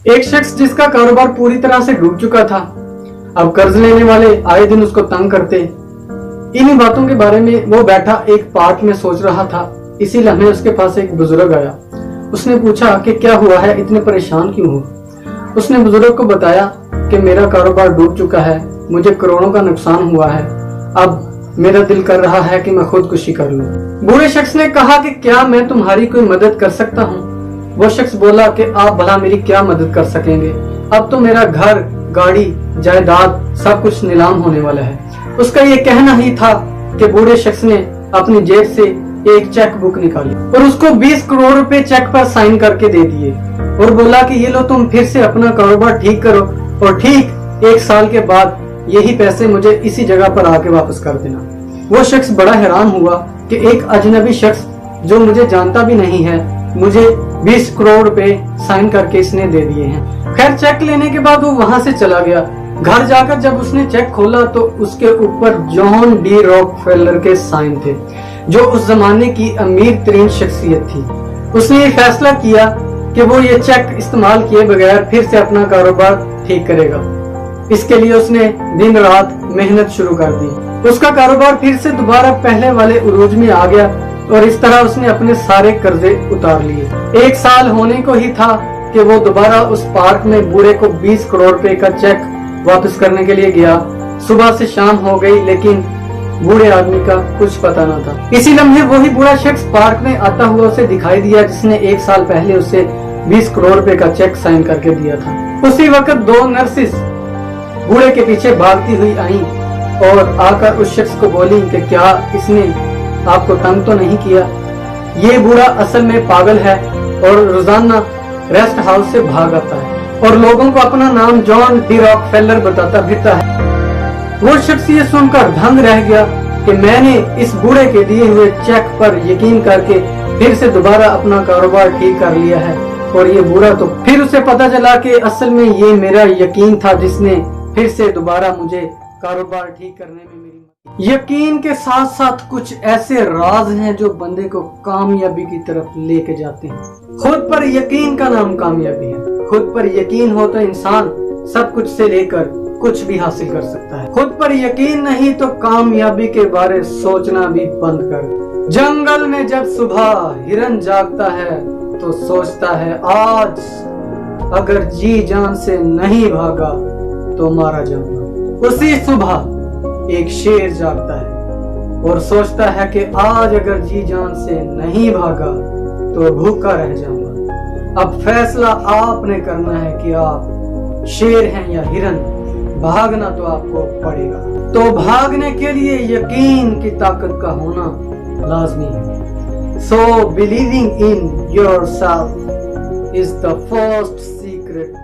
एक शख्स जिसका कारोबार पूरी तरह से डूब चुका था। अब कर्ज लेने वाले आए दिन उसको तंग करते। इन्हीं बातों के बारे में वो बैठा एक पार्क में सोच रहा था। इसी लम्हे उसके पास एक बुजुर्ग आया। उसने पूछा कि क्या हुआ है, इतने परेशान क्यों हो। उसने बुजुर्ग को बताया कि मेरा कारोबार डूब चुका है, मुझे करोड़ों का नुकसान हुआ है। अब मेरा दिल कर रहा है कि मैं खुदकुशी कर लूं। बूढ़े शख्स ने कहा कि क्या मैं तुम्हारी कोई मदद कर सकता हूँ। वो शख्स बोला कि आप भला मेरी क्या मदद कर सकेंगे, अब तो मेरा घर, गाड़ी, जायदाद सब कुछ नीलाम होने वाला है। उसका ये कहना ही था कि बूढ़े शख्स ने अपनी जेब से एक चेक बुक निकाली और उसको 20 करोड़ रुपए चेक पर साइन करके दे दिए और बोला कि ये लो, तुम फिर से अपना कारोबार ठीक करो और ठीक 1 साल के बाद यही पैसे मुझे इसी जगह पर आके वापस कर देना। वो शख्स बड़ा हैरान हुआ कि एक अजनबी शख्स जो मुझे जानता भी नहीं है, मुझे 20 करोड़ रुपए साइन करके इसने दे दिए हैं। खैर, चेक लेने के बाद वो वहां से चला गया। घर जाकर जब उसने चेक खोला तो उसके ऊपर जॉन डी रॉकफेलर के साइन थे, जो उस जमाने की अमीर तरीन शख्सियत थी। उसने ये फैसला किया कि वो ये चेक इस्तेमाल किए बगैर फिर से अपना कारोबार ठीक करेगा। इसके लिए उसने दिन रात मेहनत शुरू कर दी। उसका कारोबार फिर से दोबारा पहले वाले उरूज में आ गया और इस तरह उसने अपने सारे कर्जे उतार लिए। 1 साल होने को ही था कि वो दोबारा उस पार्क में बूढ़े को 20 करोड़ रुपए का चेक वापस करने के लिए गया। सुबह से शाम हो गई, लेकिन बूढ़े आदमी का कुछ पता न था। इसी लम्हे वही बूढ़ा शख्स पार्क में आता हुआ उसे दिखाई दिया, जिसने 1 साल पहले उसे 20 करोड़ रुपए का चेक साइन करके दिया था। उसी वक्त 2 नर्सिस बूढ़े के पीछे भागती हुई आई और आकर उस शख्स को बोली कि क्या इसने आपको तंग तो नहीं किया। ये बूढ़ा असल में पागल है और रोजाना रेस्ट हाउस से भाग आता है और लोगों को अपना नाम जॉन डी रॉकफेलर बताता फिरता है। वो शख्स ये सुनकर दंग रह गया कि मैंने इस बूढ़े के दिए हुए चेक पर यकीन करके फिर से दोबारा अपना कारोबार ठीक कर लिया है। और ये बूढ़ा तो फिर उसे पता चला कि असल में ये मेरा यकीन था जिसने फिर से दोबारा मुझे कारोबार ठीक करने में मेरी। यकीन के साथ साथ कुछ ऐसे राज हैं जो बंदे को कामयाबी की तरफ लेके जाते हैं। खुद पर यकीन का नाम कामयाबी है। खुद पर यकीन हो तो इंसान सब कुछ से लेकर कुछ भी हासिल कर सकता है। खुद पर यकीन नहीं तो कामयाबी के बारे सोचना भी बंद कर। जंगल में जब सुबह हिरन जागता है तो सोचता है आज अगर जी जान से नहीं भागा तो मारा जाऊंगा। उसी सुबह एक शेर जागता है और सोचता है कि आज अगर जी जान से नहीं भागा तो भूखा रह जाऊंगा। अब फैसला आपने करना है कि आप शेर हैं या हिरन। भागना तो आपको पड़ेगा। तो भागने के लिए यकीन की ताकत का होना लाजमी है। So believing in yourself is the first secret